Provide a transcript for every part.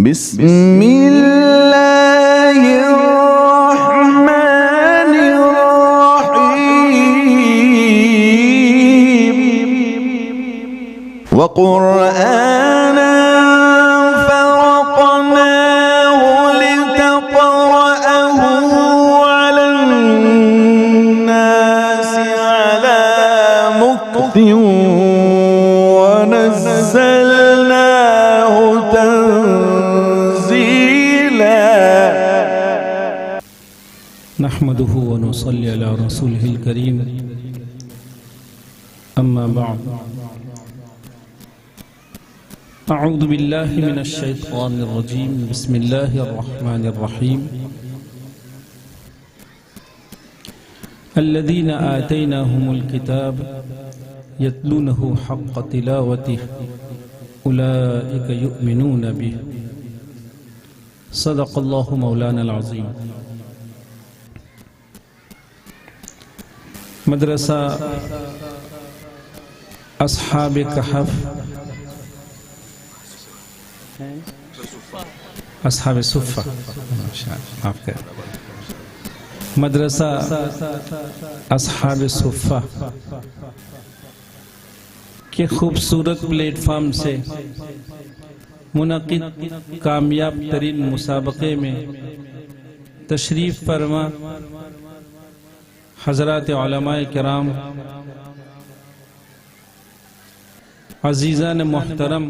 بسم اللہ الرحمن الرحیم وقرآنا فرقناه لتقرأه على الناس على مكث ونزلناه تنزيلا نحمده ونصلي على رسوله الكريم أما بعد أعوذ بالله من الشيطان الرجيم بسم الله الرحمن الرحيم الذين آتيناهم الكتاب يتلونه حق تلاوته أولئك يؤمنون به صدق الله مولانا العظيم مدرسہ اصحاب کہف اصحاب صفہ مدرسہ اصحاب صفہ کے خوبصورت پلیٹ فارم سے منعقد کامیاب ترین مسابقے میں تشریف فرما حضرات علماء کرام، عزیزان محترم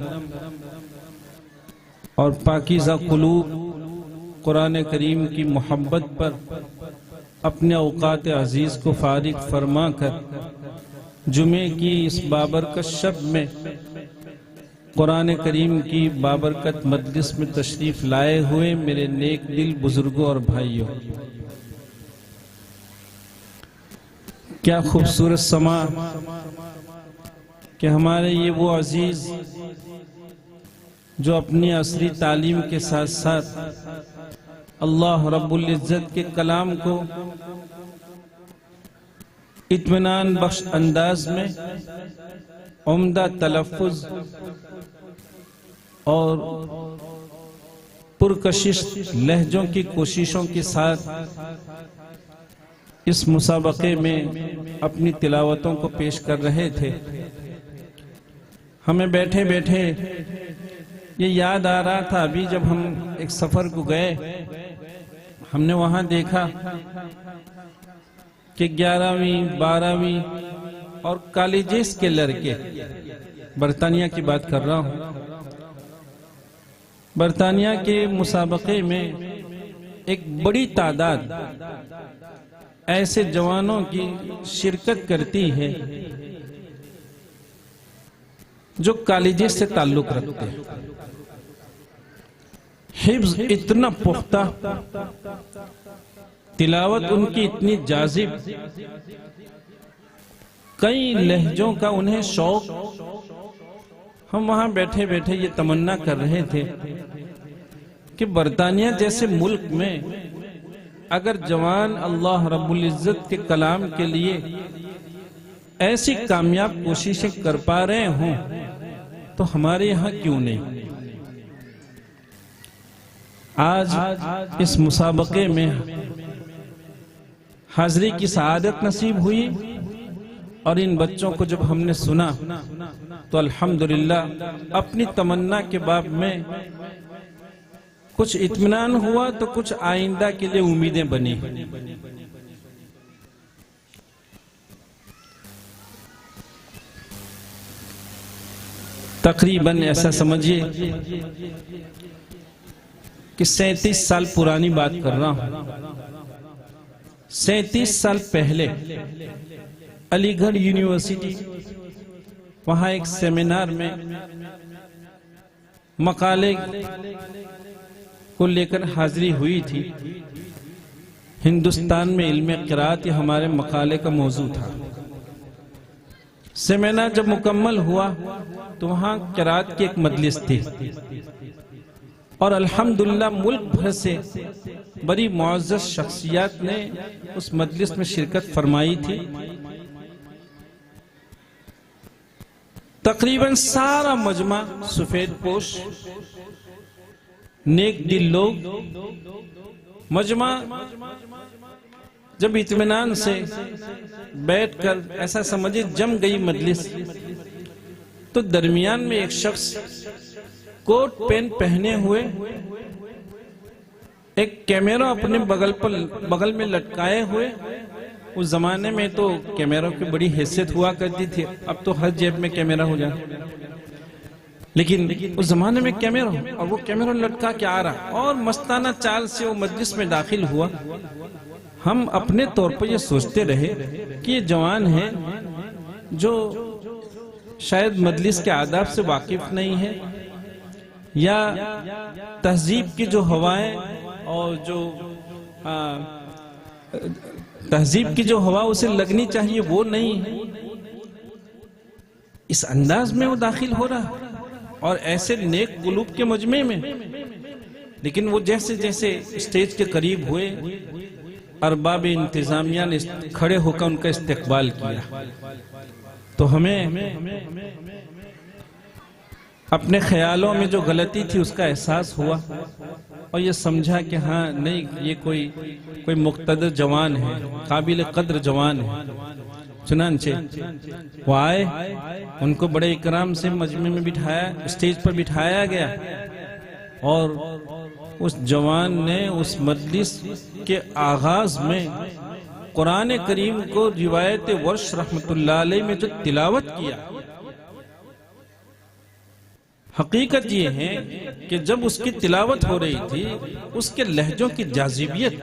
اور پاکیزہ قلوب، قرآن کریم کی محبت پر اپنے اوقات عزیز کو فارغ فرما کر جمعے کی اس بابرکت شب میں قرآن کریم کی بابرکت مجلس میں تشریف لائے ہوئے میرے نیک دل بزرگوں اور بھائیوں، کیا خوبصورت سما کہ ہمارے یہ وہ عزیز جو اپنی عصری تعلیم کے ساتھ ساتھ اللہ رب العزت کے کلام کو اطمینان بخش انداز میں عمدہ تلفظ اور پرکشش لہجوں کی کوششوں کے ساتھ اس مسابقے میں اپنی تلاوتوں کو پیش کر رہے تھے۔ ہمیں بیٹھے بیٹھے یہ یاد آ رہا تھا، ابھی جب ہم ایک سفر کو گئے ہم نے وہاں دیکھا کہ 11ویں 12ویں اور کالجز کے لڑکے، برطانیہ کی بات کر رہا ہوں، برطانیہ کے مسابقے میں ایک بڑی تعداد ایسے جوانوں کی شرکت کرتی ہے جو کالجز سے تعلق رکھتے ہیں۔ حفظ اتنا پختہ، تلاوت ان کی اتنی جاذب، کئی لہجوں کا انہیں شوق۔ ہم وہاں بیٹھے بیٹھے یہ تمنا کر رہے تھے کہ برطانیہ جیسے ملک میں اگر جوان اللہ رب العزت کے کلام کے لیے ایسی کامیاب کوششیں کر پا رہے ہوں تو ہمارے یہاں کیوں نہیں؟ آج اس مسابقے میں حاضری کی سعادت نصیب ہوئی اور ان بچوں کو جب ہم نے سنا تو الحمدللہ اپنی تمنا کے باب میں کچھ اطمینان ہوا تو کچھ آئندہ کے لیے امیدیں بنی۔ تقریباً ایسا سمجھیے کہ 37 سال پرانی بات کر رہا ہوں۔ 37 سال پہلے علی گڑھ یونیورسٹی، وہاں ایک سیمینار میں مقالے کو لے کر حاضری ہوئی تھی۔ ہندوستان میں علم قرات یہ ہمارے مقالے کا موضوع تھا۔ سیمینار جب مکمل ہوا تو وہاں قرات کی ایک مجلس تھی اور الحمدللہ ملک بھر سے بڑی معزز شخصیات نے اس مجلس میں شرکت فرمائی تھی۔ تقریباً سارا مجمع سفید پوش، نیک دل لوگ مجمع جب اطمینان سے بیٹھ کر ایسا سمجھے جم گئی مجلس، تو درمیان میں ایک شخص کوٹ پینٹ پہنے ہوئے ایک کیمرہ اپنے بغل میں لٹکائے ہوئے، اس زمانے میں تو کیمرہ کی بڑی حیثیت ہوا کرتی تھی، اب تو ہر جیب میں کیمرہ ہو جاتا، لیکن اس زمانے میں کیمرہ، اور وہ کیمرہ لٹکا کے آ رہا اور مستانہ چال سے وہ مجلس میں داخل ہوا۔ ہم اپنے طور پر یہ سوچتے رہے کہ یہ جوان ہے جو شاید مجلس کے آداب سے واقف نہیں ہے، یا تہذیب کی جو ہوائیں اور جو تہذیب کی جو ہوا اسے لگنی چاہیے وہ نہیں ہے، اس انداز میں وہ داخل ہو رہا اور ایسے نیک قلوب کے مجمع میں۔ لیکن وہ جیسے جیسے اسٹیج کے قریب ہوئے، ارباب انتظامیہ نے کھڑے ہو کر ان کا استقبال کیا، تو ہمیں اپنے خیالوں میں جو غلطی تھی اس کا احساس ہوا، اور یہ سمجھا کہ ہاں نہیں، یہ کوئی مقتدر جوان ہے، قابل قدر جوان ہے۔ چنانچہ وہ آئے، ان کو بڑے اکرام سے مجمع میں بٹھایا، اسٹیج پر بٹھایا گیا، اور اس جوان نے اس مجلس کے آغاز میں قرآن کریم کو روایت ورش رحمت اللہ علیہ میں جو تلاوت کیا، حقیقت یہ ہے کہ جب اس کی تلاوت ہو رہی تھی، اس کے لہجوں کی جاذبیت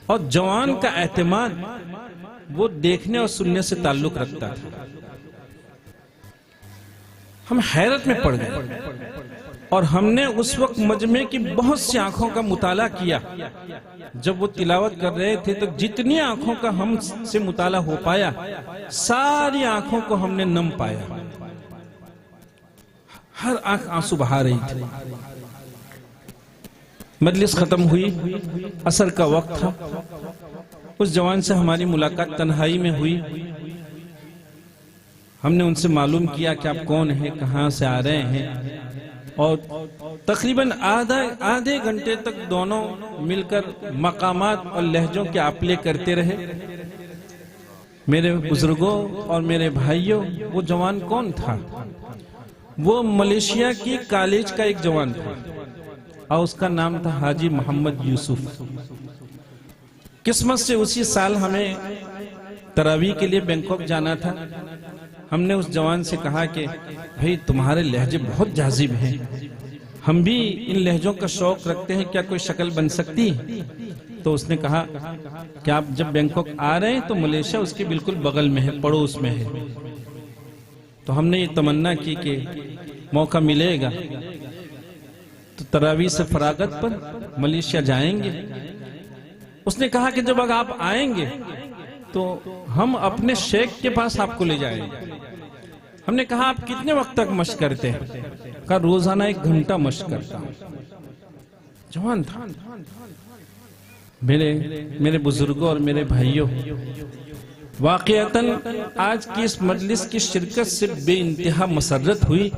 اور جوان کا اعتماد وہ دیکھنے اور سننے سے تعلق رکھتا تھا۔ ہم حیرت میں پڑ گئے، اور ہم نے اس وقت مجمع کی بہت سی آنکھوں کا مطالعہ کیا۔ جب وہ تلاوت کر رہے تھے تو جتنی آنکھوں کا ہم سے مطالعہ ہو پایا، ساری آنکھوں کو ہم نے نم پایا، ہر آنکھ آنسو بہا رہی تھی۔ مجلس ختم ہوئی، عصر کا وقت تھا، اس جوان سے ہماری ملاقات تنہائی میں ہوئی۔ ہم نے ان سے معلوم کیا کہ آپ کون ہیں، کہاں سے آ رہے ہیں، اور تقریباً آدھے گھنٹے تک دونوں مل کر مقامات اور لہجوں کے آپلے کرتے رہے۔ میرے بزرگوں اور میرے بھائیوں، وہ جوان کون تھا؟ وہ ملیشیا کی کالج کا ایک جوان تھا، اور اس کا نام تھا حاجی محمد یوسف۔ قسمت سے اسی سال ہمیں تراویح کے لیے بینکاک جانا تھا۔ ہم نے اس جوان سے کہا کہ بھئی تمہارے لہجے بہت جاذب ہیں، ہم بھی ان لہجوں کا شوق رکھتے ہیں، کیا کوئی شکل بن سکتی؟ تو اس نے کہا کہ آپ جب بینکاک آ رہے ہیں تو ملیشیا اس کے بالکل بغل میں ہے، پڑوس میں ہے۔ تو ہم نے یہ تمنا کی کہ موقع ملے گا تو تراویح سے فراغت پر ملیشیا جائیں گے۔ اس نے کہا کہ جب آپ آئیں گے تو ہم اپنے شیخ کے پاس آپ کو لے جائیں گے۔ ہم نے کہا آپ کتنے وقت تک مشق کرتے ہیں؟ کہا روزانہ 1 گھنٹہ مشق کرتا ہوں۔ جوان تھا۔ میرے بزرگوں اور میرے بھائیوں، واقعتاً آج کی اس مجلس کی شرکت سے بے انتہا مسرت ہوئی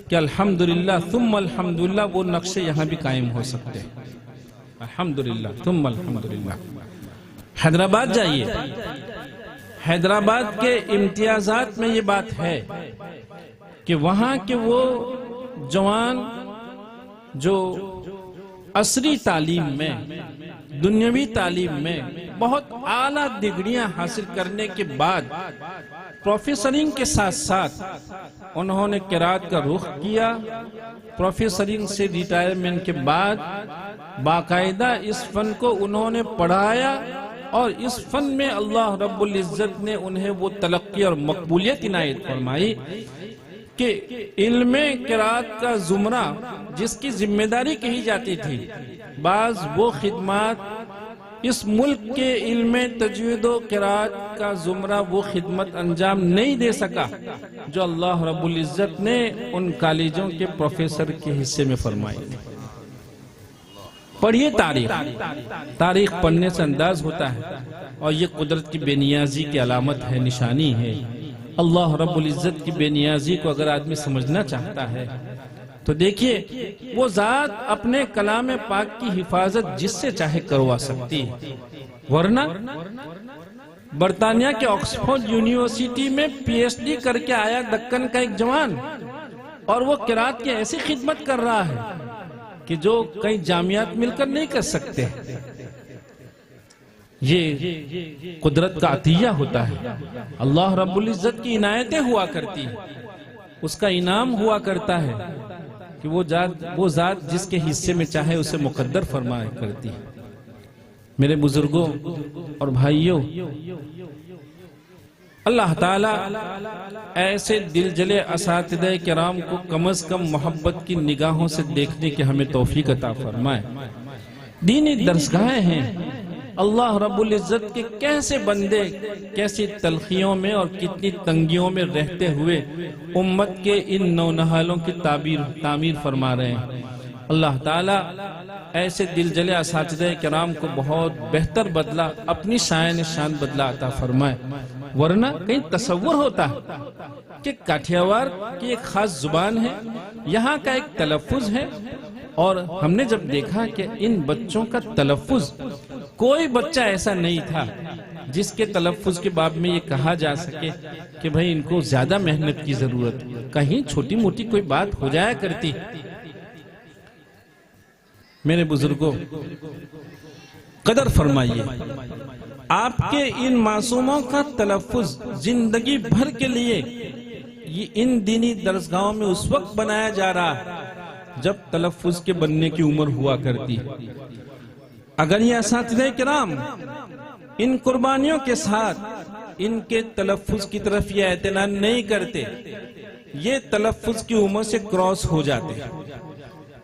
کہ الحمدللہ ثم الحمدللہ وہ نقشے یہاں بھی قائم ہو سکتے ہیں۔ الحمدللہ ثم الحمدللہ۔ حیدرآباد جائیے، حیدرآباد کے امتیازات میں یہ بات ہے کہ وہاں کے وہ جوان جو عصری تعلیم میں، دنیاوی تعلیم میں بہت اعلیٰ ڈگریاں حاصل کرنے کے بعد پروفیسرنگ کے ساتھ ساتھ انہوں نے قرات کا رخ کیا۔ پروفیسرنگ سے ریٹائرمنٹ کے بعد باقاعدہ اس فن کو انہوں نے پڑھایا، اور اس فن میں اللہ رب العزت نے انہیں وہ تلقی اور مقبولیت عنایت فرمائی کہ علم قرات کا زمرہ جس کی ذمہ داری کہی جاتی تھی، بعض وہ خدمات اس ملک کے علم تجوید و قرات کا زمرہ وہ خدمت انجام نہیں دے سکا جو اللہ رب العزت نے ان کالجوں کے پروفیسر کے حصے میں فرمائی۔ پڑھیے تاریخ پڑھنے سے انداز ہوتا ہے، اور یہ قدرت کی بے نیازی کی علامت ہے، نشانی ہے۔ اللہ رب العزت کی بے نیازی کو اگر آدمی سمجھنا چاہتا ہے تو دیکھیے وہ ذات اپنے کلام پاک کی حفاظت جس سے چاہے کروا سکتی ہے، ورنہ برطانیہ کے آکسفورڈ یونیورسٹی میں پی ایچ ڈی کر کے آیا دکن کا ایک جوان، اور وہ قرات کی ایسی خدمت کر رہا ہے کہ جو کئی جامعات مل کر نہیں کر سکتے۔ یہ قدرت کا عطیہ ہوتا ہے، اللہ رب العزت کی عنایتیں ہوا کرتی ہیں، اس کا انعام ہوا کرتا ہے کہ وہ ذات جس کے حصے میں چاہے اسے مقدر فرمایا کرتی ہے۔ میرے بزرگوں اور بھائیوں، اللہ تعالیٰ ایسے دل جلے اساتذہ کرام کو کم از کم محبت کی نگاہوں سے دیکھنے کی ہمیں توفیق عطا فرمائے۔ دینی درسگاہیں ہیں، اللہ رب العزت کے کیسے بندے کیسی تلخیوں میں اور کتنی تنگیوں میں رہتے ہوئے امت کے ان نونہالوں کی تعمیر فرما رہے ہیں۔ اللہ تعالیٰ ایسے دل جلے اساتذہ کرام کو بہت بہتر بدلہ، اپنی شان بدلہ عطا فرمائے، ورنہ کہیں تصور ہوتا ہے کہ کاٹھیاوار کی ایک خاص زبان ہے، یہاں کا ایک تلفظ ہے، اور ہم نے جب دیکھا کہ ان بچوں کا تلفظ، کوئی بچہ ایسا نہیں تھا جس کے تلفظ کے باب میں یہ کہا جا سکے کہ بھئی ان کو زیادہ محنت کی ضرورت، کہیں چھوٹی موٹی کوئی بات ہو جایا کرتی۔ میرے بزرگوں، قدر فرمائیے، آپ کے ان معصوموں کا تلفظ زندگی بھر کے لیے یہ ان دینی درسگاہوں میں اس وقت بنایا جا رہا ہے جب تلفظ کے بننے کی عمر ہوا کرتی۔ اگر یہ اساتذہ کرام ان قربانیوں کے ساتھ ان کے تلفظ کی طرف یہ اعتنا نہیں کرتے، یہ تلفظ کی عمر سے کراس ہو جاتے،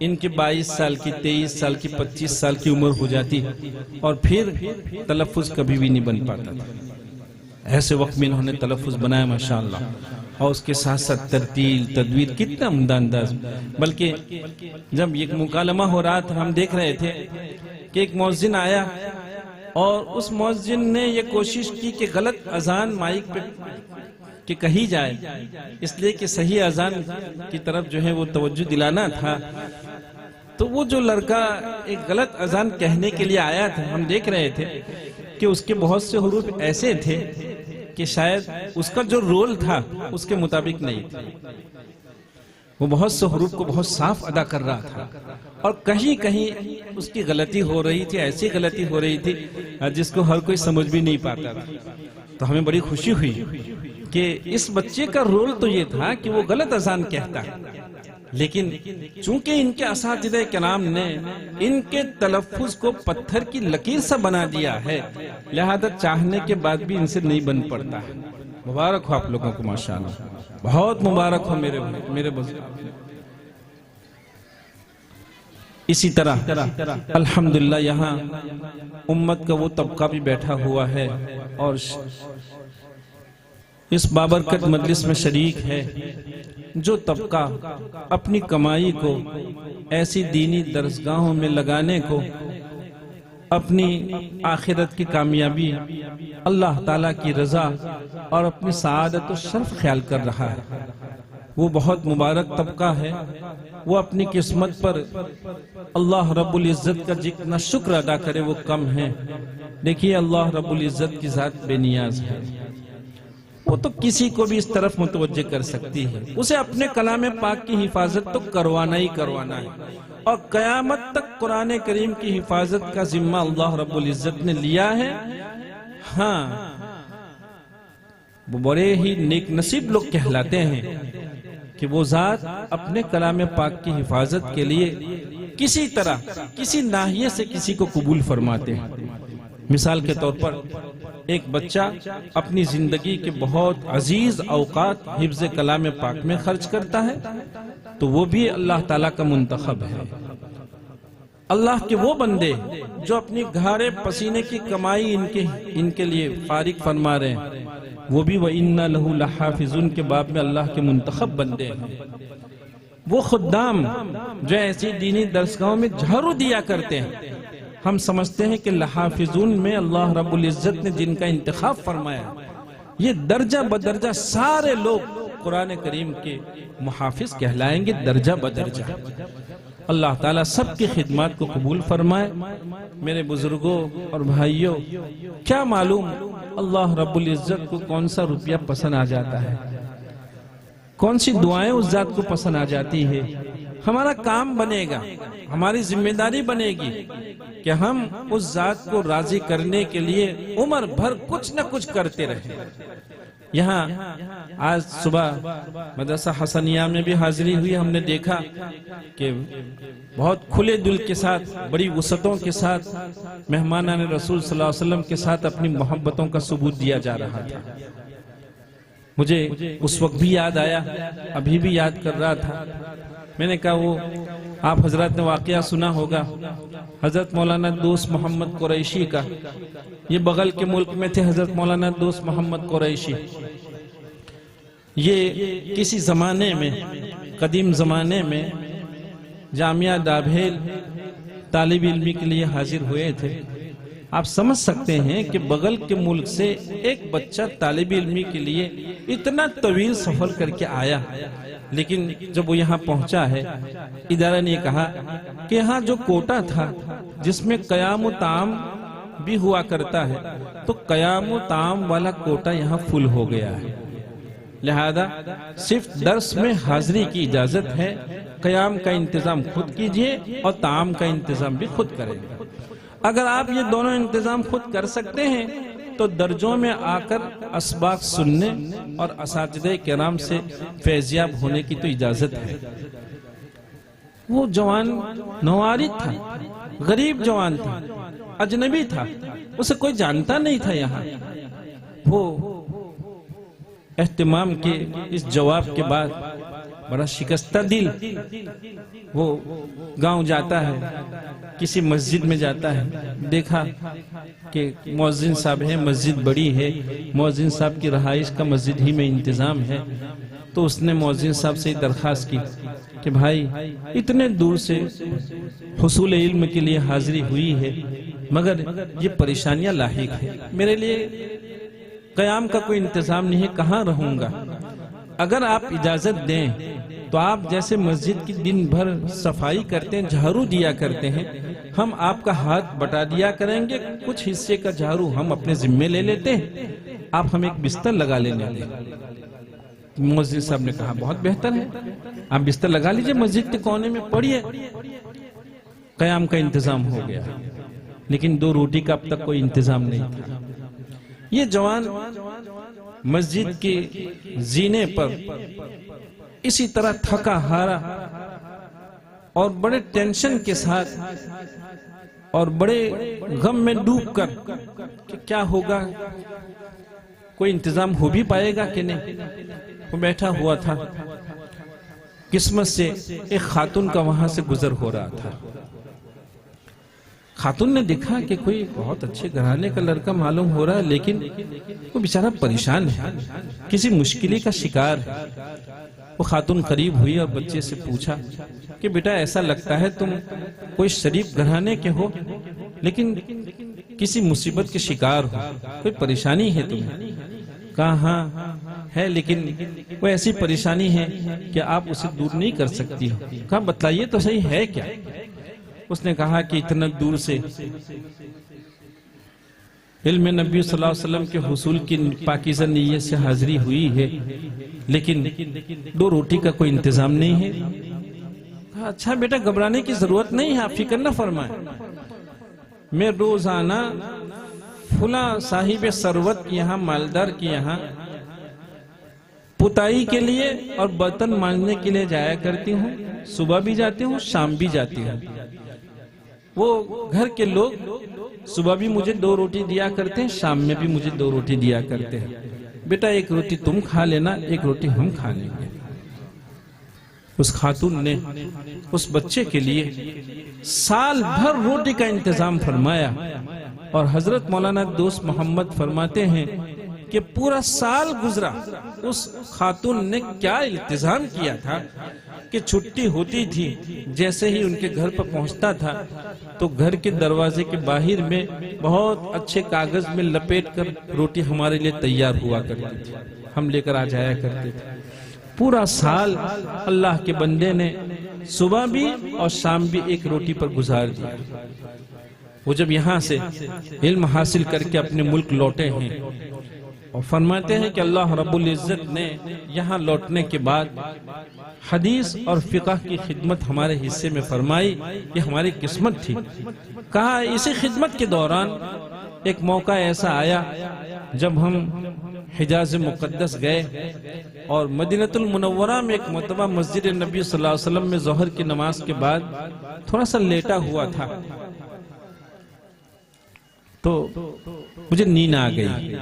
ان کی 22 سال کی، 23 سال کی، 25 سال کی عمر ہو جاتی، اور پھر تلفظ کبھی بھی نہیں بن پاتا تھا۔ ایسے وقت میں انہوں نے تلفظ بنایا ماشاءاللہ، اور اس کے ساتھ ساتھ ترتیل تدویر کتنا عمدہ انداز۔ بلکہ جب ایک مکالمہ ہو رہا تھا، ہم دیکھ رہے تھے کہ ایک مؤذن آیا اور اس مؤذن نے یہ کوشش کی کہ غلط اذان مائک پہ کہ کہی جائے، اس لیے کہ صحیح اذان کی طرف جو ہے وہ توجہ دلانا تھا۔ تو وہ جو لڑکا ایک غلط اذان کہنے کے لیے آیا تھا، ہم دیکھ رہے تھے کہ اس کے بہت سے حروف ایسے تھے کہ شاید اس کا جو رول تھا اس کے مطابق نہیں تھا، وہ بہت سے حروف کو بہت صاف ادا کر رہا تھا، اور کہیں کہیں اس کی غلطی ہو رہی تھی، ایسی غلطی ہو رہی تھی جس کو ہر کوئی سمجھ بھی نہیں پاتا تھا۔ تو ہمیں بڑی خوشی ہوئی کہ اس بچے کا رول تو یہ تھا کہ وہ غلط اذان کہتا ہے، لیکن چونکہ ان کے اساتذہ کرام نے ان کے تلفظ کو پتھر کی لکیر سا بنا دیا ہے، لہذا چاہنے کے بعد بھی ان سے نہیں بن پڑتا ہے۔ مبارک ہو آپ لوگوں کو ماشاءاللہ، بہت مبارک ہو میرے بزرگ۔ اسی طرح الحمدللہ یہاں امت کا وہ طبقہ بھی بیٹھا ہوا ہے اور اس بابرکت مجلس میں شریک ہے، جو طبقہ اپنی کمائی کو ایسی دینی درسگاہوں میں لگانے کو اپنی آخرت کی کامیابی، اللہ تعالیٰ کی رضا اور اپنی سعادت و شرف خیال کر رہا ہے، وہ بہت مبارک طبقہ ہے۔ وہ اپنی قسمت پر اللہ رب العزت کا جتنا شکر ادا کرے وہ کم ہے۔ دیکھیے اللہ رب العزت کی ذات بے نیاز ہے، وہ تو کسی کو بھی اس طرف متوجہ کر سکتی ہے، اسے اپنے کلام پاک کی حفاظت تو کروانا ہی کروانا ہے، اور قیامت تک قرآن کریم کی حفاظت کا ذمہ اللہ رب العزت نے لیا ہے۔ ہاں، وہ بڑے ہی نیک نصیب لوگ کہلاتے ہیں کہ وہ ذات اپنے کلام پاک کی حفاظت کے لیے کسی طرح کسی ناحیے سے کسی کو قبول فرماتے ہیں۔ مثال کے طور پر ایک بچہ اپنی زندگی کے بہت عزیز اوقات حفظ کلام پاک میں خرچ کرتا ہے تو وہ بھی اللہ تعالیٰ کا منتخب ہے۔ اللہ کے وہ بندے جو اپنی گھاڑے پسینے کی کمائی ان کے لیے فارغ فرما رہے ہیں، وہ بھی وَإِنَّ لَهُ لَحَافِظٌ کے باب میں اللہ کے منتخب بندے ہیں۔ وہ خدام جو ایسی دینی درسگاہوں میں جھاڑو دیا کرتے ہیں، ہم سمجھتے ہیں کہ لحافظون میں اللہ رب العزت نے جن کا انتخاب فرمایا، یہ درجہ بدرجہ سارے لوگ قرآن کریم کے محافظ کہلائیں گے درجہ بدرجہ۔ اللہ تعالیٰ سب کی خدمات کو قبول فرمائے۔ میرے بزرگوں اور بھائیوں، کیا معلوم اللہ رب العزت کو کون سا روپیہ پسند آ جاتا ہے، کون سی دعائیں اس ذات کو پسند آ جاتی ہے۔ ہمارا کام بنے گا، ہماری ذمہ داری بنے گی کہ ہم اس ذات کو راضی کرنے کے لیے عمر بھر کچھ نہ کچھ کرتے رہیں۔ یہاں آج صبح مدرسہ حسنیہ میں بھی حاضری ہوئی، ہم نے دیکھا کہ بہت کھلے دل کے ساتھ، بڑی وسعتوں کے ساتھ مہمانان رسول صلی اللہ علیہ وسلم کے ساتھ اپنی محبتوں کا ثبوت دیا جا رہا تھا۔ مجھے اس وقت بھی یاد آیا، ابھی بھی یاد کر رہا تھا، میں نے کہا وہ آپ حضرات نے واقعہ سنا ہوگا حضرت مولانا دوست محمد قریشی کا۔ یہ بغل کے ملک میں تھے حضرت مولانا دوست محمد قریشی۔ یہ کسی زمانے میں، قدیم زمانے میں جامعہ ڈابھیل طالب علمی کے لیے حاضر ہوئے تھے۔ آپ سمجھ سکتے ہیں کہ بغل کے ملک سے ایک بچہ طالب علمی کے لیے اتنا طویل سفر کر کے آیا، لیکن جب وہ یہاں پہنچا ہے، ادارہ نے کہا کہ یہاں جو کوٹا تھا جس میں قیام و طعام بھی ہوا کرتا ہے، تو قیام و طعام والا کوٹا یہاں فل ہو گیا ہے، لہذا صرف درس میں حاضری کی اجازت ہے، قیام کا انتظام خود کیجئے اور طعام کا انتظام بھی خود کریں۔ اگر آپ یہ دونوں انتظام خود کر سکتے ہیں تو درجوں میں آ کر اسباق سننے اور اساتذہ کرام سے فیضیاب ہونے کی تو اجازت ہے۔ وہ جوان نوارد تھا، غریب جوان تھا، اجنبی تھا، اسے کوئی جانتا نہیں تھا یہاں۔ وہ اہتمام کے اس جواب کے بعد بڑا شکستہ دل وہ گاؤں جاتا ہے، کسی مسجد میں جاتا ہے، دیکھا کہ مؤذن صاحب ہے، مسجد بڑی ہے، مؤذن صاحب کی رہائش کا مسجد ہی میں انتظام ہے، تو اس نے مؤذن صاحب سے درخواست کی کہ بھائی اتنے دور سے حصول علم کے لیے حاضری ہوئی ہے، مگر یہ پریشانیاں لاحق ہیں، میرے لیے قیام کا کوئی انتظام نہیں ہے، کہاں رہوں گا؟ اگر آپ اجازت دیں تو آپ جیسے مسجد کی دن بھر صفائی کرتے ہیں، جھاڑو دیا کرتے ہیں، ہم آپ کا ہاتھ بٹا دیا کریں گے، کچھ حصے کا جھاڑو ہم اپنے ذمے لے لیتے ہیں، آپ ہمیں ایک بستر لگا لینے دیں۔ مؤذن صاحب نے کہا بہت بہتر ہے، آپ بستر لگا لیجئے، مسجد کے کونے میں پڑھیے۔ قیام کا انتظام ہو گیا، لیکن 2 روٹی کا اب تک کوئی انتظام نہیں تھا۔ یہ جوان مسجد کے زینے پر اسی طرح تھکا ہارا اور بڑے ٹینشن کے ساتھ اور بڑے غم میں ڈوب کر کہ کیا ہوگا، کوئی انتظام ہو بھی پائے گا کہ نہیں، وہ بیٹھا ہوا تھا۔ قسمت سے ایک خاتون کا وہاں سے گزر ہو رہا تھا۔ خاتون نے دیکھا کہ کوئی بہت اچھے گھرانے کا لڑکا معلوم ہو رہا ہے، لیکن وہ بیچارہ پریشان ہے، کسی مشکلی کا شکار ہے۔ وہ خاتون قریب ہوئی اور بچے سے پوچھا کہ بیٹا ایسا لگتا ہے تم کوئی شریف گھرانے کے ہو، لیکن کسی مصیبت کے شکار ہو، کوئی پریشانی ہے تمہیں؟ کہا ہاں ہے، لیکن وہ ایسی پریشانی ہے کہ آپ اسے دور نہیں کر سکتی ہو۔ کہا بتلائیے تو صحیح ہے کیا؟ اس نے کہا کہ اتنا دور سے علم نبی صلی اللہ علیہ وسلم کے حصول کی پاکیزہ نیت سے حاضری ہوئی ہے، لیکن 2 روٹی کا کوئی انتظام نہیں ہے۔ کہا اچھا بیٹا گھبرانے کی ضرورت نہیں ہے، آپ فکر نہ فرمائیں، میں روزانہ فلاں صاحب ثروت کی یہاں، مالدار کی یہاں پتائی کے لیے اور برتن مانجنے کے لیے جایا کرتی ہوں، صبح بھی جاتی ہوں، شام بھی جاتی ہوں۔ وہ گھر کے لوگ صبح بھی مجھے 2 روٹی دیا کرتے ہیں، شام میں بھی مجھے 2 روٹی دیا کرتے ہیں، بیٹا 1 روٹی تم کھا لینا، 1 روٹی ہم کھا لیں گے۔ اس خاتون نے اس بچے کے لیے سال بھر روٹی کا انتظام فرمایا، اور حضرت مولانا دوست محمد فرماتے ہیں کہ پورا سال گزرا، اس خاتون نے کیا التزام کیا تھا کہ چھٹی ہوتی تھی، جیسے ہی ان کے گھر پر پہنچتا تھا تو گھر کے دروازے کے باہر میں بہت اچھے کاغذ میں لپیٹ کر روٹی ہمارے لیے تیار ہوا کرتی تھی، ہم لے کر آ جایا کرتے تھے۔ پورا سال اللہ کے بندے نے صبح بھی اور شام بھی ایک روٹی پر گزار دیا۔ وہ جب یہاں سے علم حاصل کر کے اپنے ملک لوٹے ہیں اور فرماتے ہیں کہ اللہ رب العزت نے یہاں لوٹنے کے بعد حدیث اور فقہ کی خدمت ہمارے حصے میں فرمائی، یہ ہماری قسمت تھی۔ کہا اسی خدمت کے دوران ایک موقع ایسا آیا جب ہم حجاز مقدس گئے اور مدینہ المنورہ میں ایک مرتبہ مسجد نبی صلی اللہ علیہ وسلم میں ظہر کی نماز کے بعد تھوڑا سا لیٹا ہوا تھا تو مجھے نیند آ گئی۔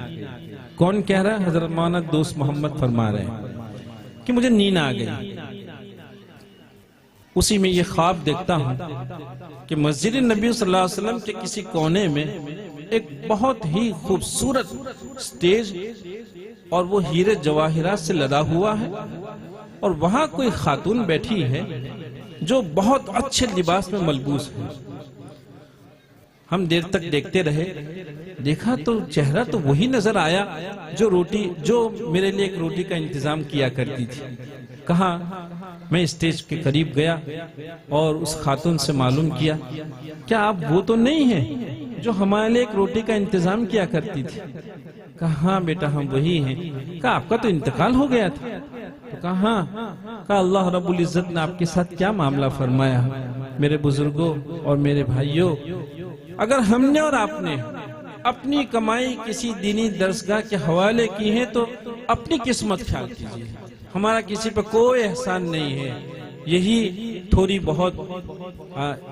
کون کہہ رہا ہے؟ حضرت مولانا دوست محمد فرما رہے ہیں کہ مجھے نیند آ گئی۔ اسی میں یہ خواب دیکھتا ہوں کہ مسجد نبی صلی اللہ علیہ وسلم کے کسی کونے میں ایک بہت ہی خوبصورت سٹیج اور وہ ہیرے جواہرات سے لدا ہوا ہے، اور وہاں کوئی خاتون بیٹھی ہے جو بہت اچھے لباس میں ملبوس ہے۔ ہم دیر تک دیکھتے رہے، دیکھا تو چہرہ تو وہی نظر آیا جو میرے لیے ایک روٹی کا انتظام کیا کرتی تھی۔ کہا میں اسٹیج کے قریب گیا اور اس خاتون سے معلوم کیا کیا آپ وہ تو نہیں ہیں جو ہمارے لیے ایک روٹی کا انتظام کیا کرتی تھی؟ کہا ہاں بیٹا ہم وہی ہیں۔ کہا آپ کا تو انتقال ہو گیا تھا؟ کہا ہاں۔ کہا اللہ رب العزت نے آپ کے ساتھ کیا معاملہ فرمایا؟ میرے بزرگوں اور میرے بھائیوں، اگر ہم نے اور آپ نے اپنی کمائی کسی دینی درسگاہ کے حوالے کی ہے تو اپنی قسمت خیال کیجیے، ہمارا کسی پر کوئی احسان نہیں ہے۔ یہی تھوڑی بہت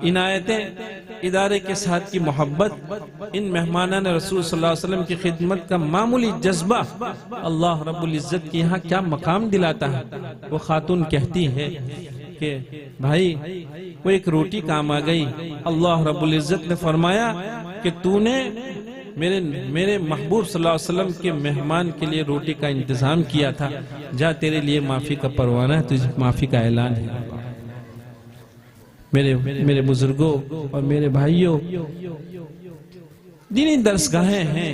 عنایتیں، ادارے کے ساتھ کی محبت، ان مہمانان رسول صلی اللہ علیہ وسلم کی خدمت کا معمولی جذبہ اللہ رب العزت کی یہاں کیا مقام دلاتا ہے۔ وہ خاتون کہتی ہے کہ بھائی وہ ایک روٹی کام آ گئی، اللہ رب العزت نے فرمایا کہ تو نے میرے محبوب صلی اللہ علیہ وسلم کے مہمان کے لیے روٹی کا انتظام کیا تھا، جا تیرے لیے معافی کا پروانہ ہے، تجھے معافی کا اعلان ہے۔ میرے بزرگوں اور میرے بھائیوں، دینی درسگاہیں ہیں،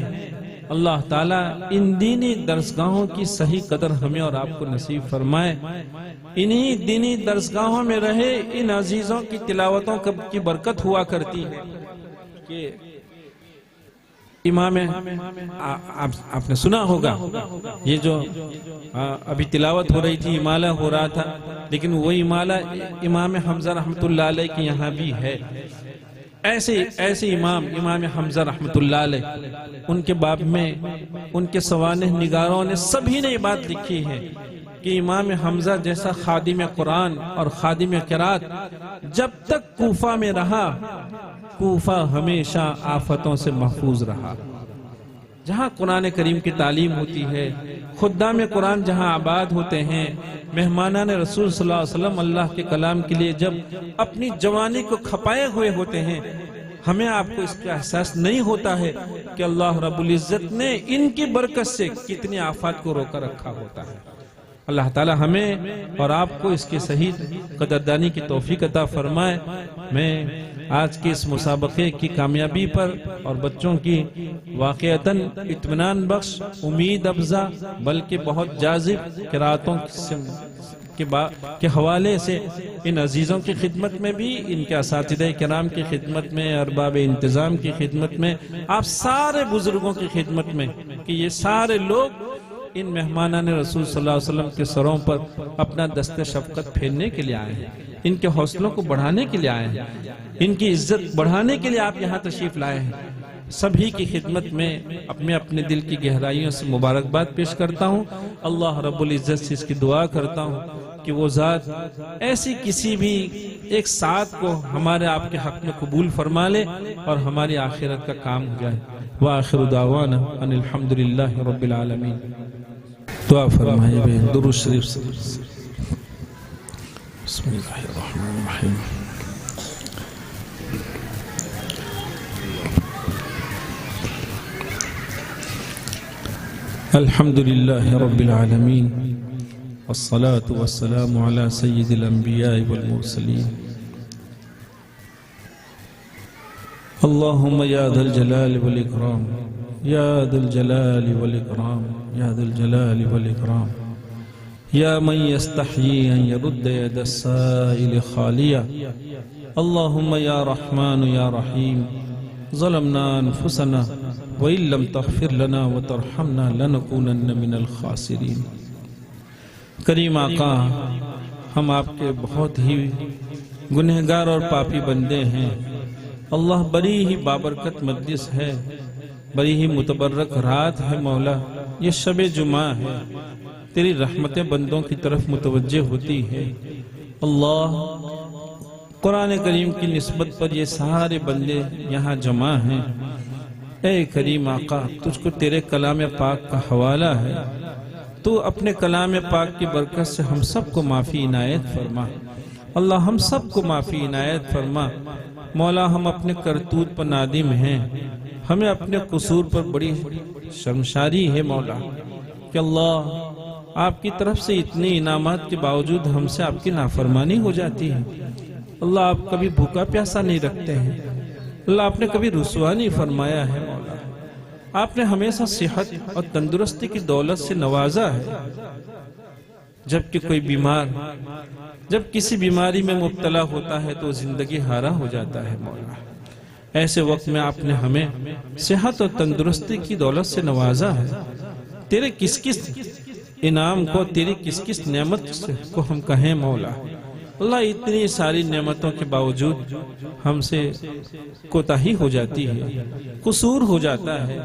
اللہ تعالیٰ ان دینی درسگاہوں کی صحیح قدر ہمیں اور آپ کو نصیب فرمائے۔ انہی دینی درسگاہوں میں رہے ان عزیزوں کی تلاوتوں کی برکت ہوا کرتی ہے کہ امام آپ نے سنا ہوگا یہ جو ابھی تلاوت ہو رہی تھی، امالہ ہو رہا تھا، لیکن وہ امالہ امام حمزہ رحمت اللہ علیہ کی یہاں بھی ہے۔ ایسے امام حمزہ رحمت اللہ علیہ، ان کے باب میں ان کے سوانح نگاروں نے سبھی نے یہ بات لکھی ہے کہ امام حمزہ جیسا خادم قرآن اور خادم قرات جب تک کوفہ میں رہا، کوفہ ہمیشہ آفتوں سے محفوظ رہا۔ جہاں قرآن کریم کی تعلیم ہوتی ہے، خدام قرآن جہاں آباد ہوتے ہیں، مہمانان رسول صلی اللہ علیہ وسلم اللہ کے کلام کے لیے جب اپنی جوانی کو کھپائے ہوئے ہوتے ہیں، ہمیں آپ کو اس کا احساس نہیں ہوتا ہے کہ اللہ رب العزت نے ان کی برکت سے کتنی آفات کو روکا رکھا ہوتا ہے۔ اللہ تعالی ہمیں اور آپ کو اس کے صحیح قدردانی کی توفیق عطا فرمائے۔ میں آج کے اس مسابقے کی کامیابی پر اور بچوں کی واقعتاً اطمینان بخش، امید افزا، بلکہ بہت جاذب قراتوں کے حوالے سے ان عزیزوں کی خدمت میں بھی، ان کے اساتذہ کرام کی خدمت میں، ارباب انتظام کی خدمت میں، آپ سارے بزرگوں کی خدمت میں، کہ یہ سارے لوگ ان مہمانان رسول صلی اللہ علیہ وسلم کے سروں پر اپنا دست شفقت پھیرنے کے لیے آئے ہیں، ان کے حوصلوں کو بڑھانے کے لیے آئے ہیں، ان کی عزت بڑھانے کے لیے آپ یہاں تشریف لائے ہیں۔ سبھی کی خدمت میں اپنے دل کی گہرائیوں سے مبارکباد پیش کرتا ہوں۔ اللہ رب العزت سے اس کی دعا کرتا ہوں کہ وہ ذات ایسی کسی بھی ایک ساتھ کو ہمارے آپ کے حق میں قبول فرما لے اور ہماری آخرت کا کام ہو جائے۔ وآخر دعوانا ان الحمدللہ رب العالمین۔ دعا فرمائے بے درود شریف سے۔ بسم اللہ الرحمن الرحیم۔ الحمدللہ رب العالمین، والصلاة والسلام على سید الانبیاء والمرسلین۔ اللہم یا ذا الجلال والاکرام، یا ذا الجلال والاکرام، یا ذا الجلال والاکرام، یا من یستحیی ان یرد ید السائل خالیا اللہم یا رحمن یا رحیم ظلمنا انفسنا وَإِن لَّمْ تَغْفِرْ لَنَا وَتَرْحَمْنَا لَنَكُونَنَّ مِنَ الْخَاسِرِينَ۔ کریم آقا، ہم آپ کے بہت ہی گنہگار اور پاپی بندے ہیں۔ اللہ بڑی ہی بابرکت مجلس ہے، بڑی ہی متبرک رات ہے مولا، یہ شب جمعہ ہے، تیری رحمتیں بندوں کی طرف متوجہ ہوتی ہے۔ اللہ، قرآن کریم کی نسبت پر یہ سارے بندے یہاں جمع ہیں۔ اے کریم آقا، تجھ کو تیرے کلام پاک کا حوالہ ہے، تو اپنے کلام پاک کی برکت سے ہم سب کو معافی عنایت فرما۔ اللہ، ہم سب کو معافی عنایت فرما۔ مولا، ہم اپنے کرتوت پر نادم ہیں، ہمیں اپنے قصور پر بڑی شرمساری ہے مولا، کہ اللہ آپ کی طرف سے اتنی انعامات کے باوجود ہم سے آپ کی نافرمانی ہو جاتی ہے۔ اللہ، آپ کبھی بھوکا پیاسا نہیں رکھتے ہیں، اللہ آپ نے کبھی رسوا نہیں فرمایا ہے مولا، آپ نے ہمیشہ صحت اور تندرستی کی دولت سے نوازا ہے۔ جبکہ کوئی بیمار جب کسی بیماری میں مبتلا ہوتا ہے تو زندگی ہارا ہو جاتا ہے مولا، ایسے وقت میں آپ نے ہمیں صحت اور تندرستی کی دولت سے نوازا ہے۔ تیرے کس کس انعام کو، تیری کس کس نعمت کو ہم کہیں مولا۔ اللہ، اتنی ساری نعمتوں کے باوجود ہم سے کوتاہی ہو جاتی ہے، قصور ہو جاتا ہے،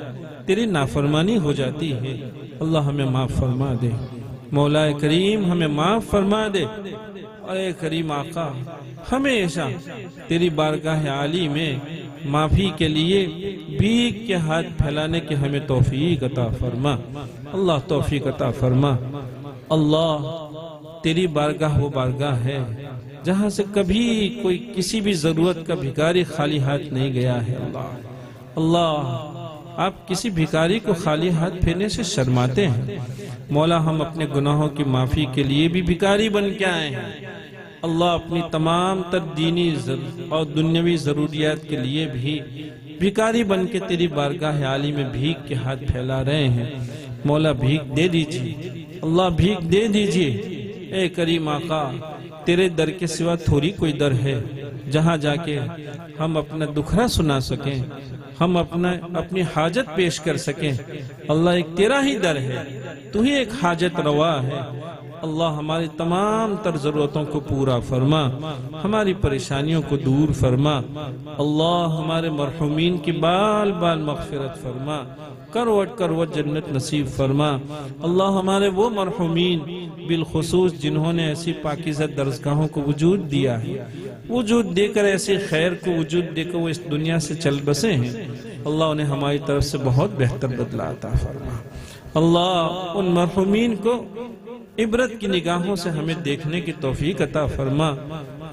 تیری نافرمانی ہو جاتی ہے۔ اللہ، ہمیں معاف فرما دے، مولا کریم ہمیں معاف فرما دے۔ اے کریم آقا، ہمیشہ تیری بارگاہ عالی میں معافی کے لیے بھیک کے ہاتھ پھیلانے کے ہمیں توفیق عطا فرما۔ اللہ، توفیق عطا فرما۔ اللہ، تیری بارگاہ وہ بارگاہ ہے جہاں سے کبھی کوئی کسی بھی ضرورت کا بھکاری خالی ہاتھ نہیں گیا ہے۔ اللہ، آپ کسی بھکاری کو خالی ہاتھ پھیرنے سے شرماتے ہیں۔ مولا، ہم اپنے گناہوں کی معافی کے لیے بھی بھکاری بن کے آئے ہیں۔ اللہ، اپنی تمام تر دینی اور دنیاوی ضروریات کے لیے بھی بھکاری بن کے تیری بارگاہ عالی میں بھیک کے ہاتھ پھیلا رہے ہیں۔ مولا، بھیک دے دیجیے، اللہ بھیک دے دیجیے۔ اے کریم آقا، تیرے در کے سوا تھوڑی کوئی در ہے جہاں جا کے ہم اپنا دکھڑا سنا سکیں، ہم اپنی حاجت پیش کر سکیں۔ اللہ، ایک تیرا ہی در ہے، تو ہی ایک حاجت روا ہے۔ اللہ، ہماری تمام تر ضرورتوں کو پورا فرما، ہماری پریشانیوں کو دور فرما۔ اللہ، ہمارے مرحومین کی بال بال مغفرت فرما، کروٹ کروٹ جنت نصیب فرما۔ اللہ، ہمارے وہ مرحومین بالخصوص جنہوں نے ایسی پاکیزہ درسگاہوں کو وجود دیا ہے، وجود دے کر ایسی خیر کو وجود دے کر وہ اس دنیا سے چل بسے ہیں، اللہ انہیں ہماری طرف سے بہت بہتر بدلہ عطا فرما۔ اللہ، ان مرحومین کو عبرت کی نگاہوں سے ہمیں دیکھنے کی توفیق عطا فرما۔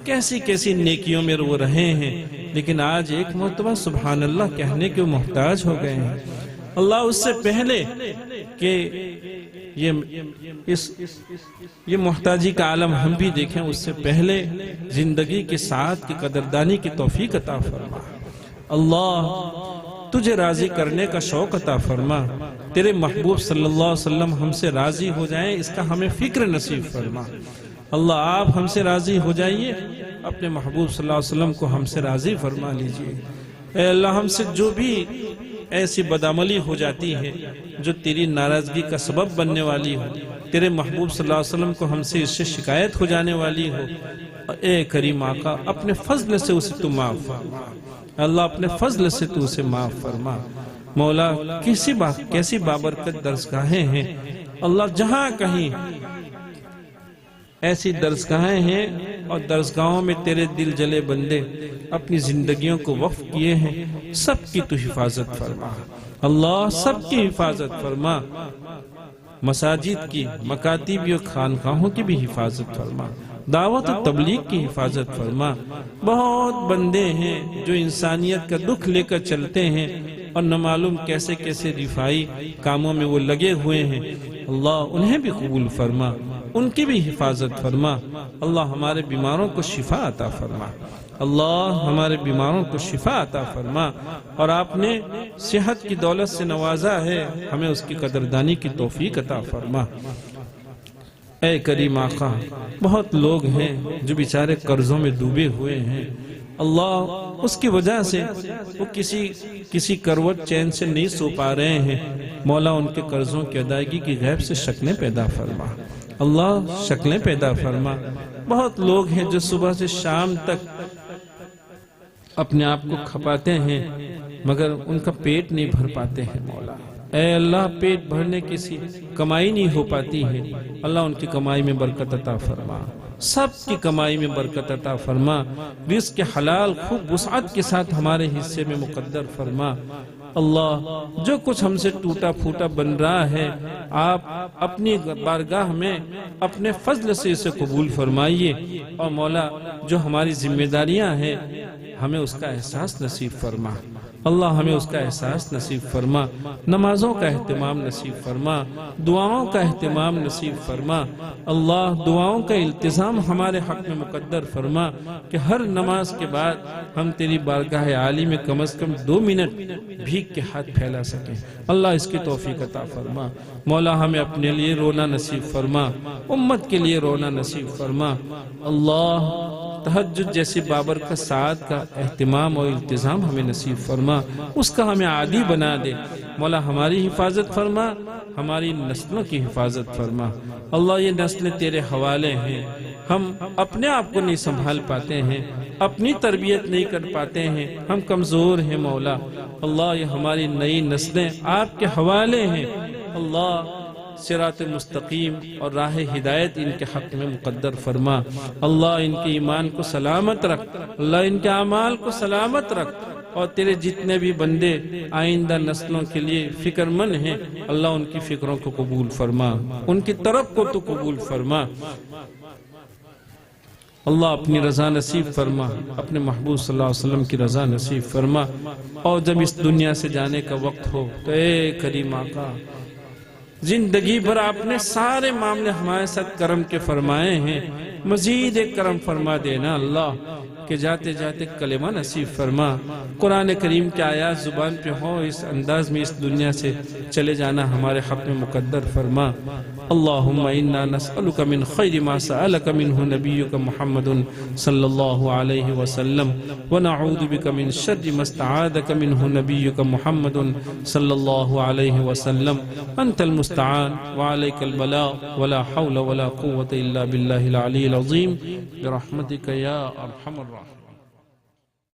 کیسی کیسی نیکیوں میں وہ رہے ہیں، لیکن آج ایک مرتبہ سبحان اللہ کہنے کے محتاج ہو گئے ہیں۔ اللہ، اس سے پہلے کہ یہ محتاجی کا عالم ہم بھی دیکھیں، اس سے پہلے زندگی کے ساتھ کی قدردانی کی توفیق عطا فرما۔ اللہ، تجھے راضی کرنے کا شوق عطا فرما، تیرے محبوب صلی اللہ علیہ وسلم ہم سے راضی ہو جائیں اس کا ہمیں فکر نصیب فرما۔ اللہ، آپ ہم سے راضی ہو جائیے، اپنے محبوب صلی اللہ علیہ وسلم کو ہم سے راضی فرما لیجئے۔ اے اللہ، ہم سے جو بھی ایسی بدعملی ہو جاتی ہے جو تیری ناراضگی کا سبب بننے والی ہو، تیرے محبوب صلی اللہ علیہ وسلم کو ہم سے اس سے شکایت ہو جانے والی ہو، اے کریم آقا اپنے فضل سے اسے تو معاف فرما۔ اللہ، اپنے فضل سے تو اسے معاف فرما۔ مولا، کیسی بابرکت درسگاہیں ہیں، اللہ جہاں کہیں ایسی درسگاہیں ہیں اور درسگاہوں میں تیرے دل جلے بندے اپنی زندگیوں کو وقف کیے ہیں، سب کی تو حفاظت فرما۔ اللہ، سب کی حفاظت فرما، مساجد کی، مکاتب اور خانقاہوں کی بھی حفاظت فرما، دعوت و تبلیغ کی حفاظت فرما۔ بہت بندے ہیں جو انسانیت کا دکھ لے کر چلتے ہیں اور نہ معلوم کیسے کیسے رفائی کاموں میں وہ لگے ہوئے ہیں، اللہ انہیں بھی قبول فرما، ان کی بھی حفاظت فرما۔ اللہ، ہمارے بیماروں کو شفا عطا فرما، اللہ ہمارے بیماروں کو شفا عطا فرما، اور آپ نے صحت کی دولت سے نوازا ہے، ہمیں اس کی قدردانی کی توفیق عطا فرما۔ اے کریم آقا، بہت لوگ ہیں جو بیچارے قرضوں میں ڈوبے ہوئے ہیں، اللہ اس کی وجہ سے وہ کسی کروٹ چین سے نہیں سو پا رہے ہیں، مولا ان کے قرضوں کی ادائیگی کی غیب سے شکلیں پیدا فرما، اللہ شکلیں پیدا فرما۔ بہت لوگ ہیں جو صبح سے شام تک اپنے آپ کو کھپاتے ہیں مگر ان کا پیٹ نہیں بھر پاتے ہیں مولا، اے اللہ پیٹ بھرنے کی کمائی نہیں ہو پاتی ہے، اللہ ان کی کمائی میں برکت عطا فرما، سب کی کمائی میں برکت عطا فرما، رزق حلال خوب وسعت کے ساتھ ہمارے حصے میں مقدر فرما۔ اللہ جو کچھ ہم سے ٹوٹا پھوٹا بن رہا ہے آپ اپنی بارگاہ میں اپنے فضل سے اسے قبول فرمائیے، اور مولا جو ہماری ذمہ داریاں ہیں ہمیں اس کا احساس نصیب فرما، اللہ ہمیں اس کا احساس نصیب فرما، نمازوں کا اہتمام نصیب فرما، دعاؤں کا اہتمام نصیب فرما، اللہ دعاؤں کا التزام ہمارے حق میں مقدر فرما کہ ہر نماز کے بعد ہم تیری بارگاہ عالی میں کم از کم 2 منٹ بھیک کے ہاتھ پھیلا سکیں، اللہ اس کی توفیق عطا فرما، مولا ہمیں اپنے لیے رونا نصیب فرما، امت کے لیے رونا نصیب فرما، اللہ تہجد جیسی بابرکت ساعت کا اہتمام اور التزام ہمیں نصیب فرما، اس کا ہمیں عادی بنا دے، مولا ہماری حفاظت فرما، ہماری نسلوں کی حفاظت فرما، اللہ یہ نسلیں تیرے حوالے ہیں، ہم اپنے آپ کو نہیں سنبھال پاتے ہیں، اپنی تربیت نہیں کر پاتے ہیں، ہم کمزور ہیں مولا، اللہ یہ ہماری نئی نسلیں آپ کے حوالے ہیں، اللہ صراط مستقیم اور راہ ہدایت ان کے حق میں مقدر فرما، اللہ ان کے ایمان کو سلامت رکھ، اللہ ان کے اعمال کو سلامت رکھ، اور تیرے جتنے بھی بندے آئندہ نسلوں کے لیے فکر مند ہیں اللہ ان کی فکروں کو قبول فرما، ان کی طرف کو تو قبول فرما، اللہ اپنی رضا نصیب فرما، اپنے محبوب صلی اللہ علیہ وسلم کی رضا نصیب فرما، اور جب اس دنیا سے جانے کا وقت ہو تو اے کریم آقا زندگی بھر آپ نے سارے معاملے ہمارے ساتھ کرم کے فرمائے ہیں، مزید ایک کرم فرما دینا اللہ کہ جاتے جاتے کلمہ نصیب فرما، قرآن کریم کے آیات زبان پہ ہو، اس انداز میں اس دنیا سے چلے جانا ہمارے حق میں مقدر فرما، اللہم انا نسألک من خیر ما سألک منہ نبیک محمد صلی اللہ علیہ وسلم ونعوذ بک من شر ما استعاذک منہ نبیک محمد صلی اللہ علیہ وسلم، انت المستعان وعلیک البلاغ ولا حول ولا قوة الا باللہ العلی العظیم برحمتک یا ارحم الراحمین۔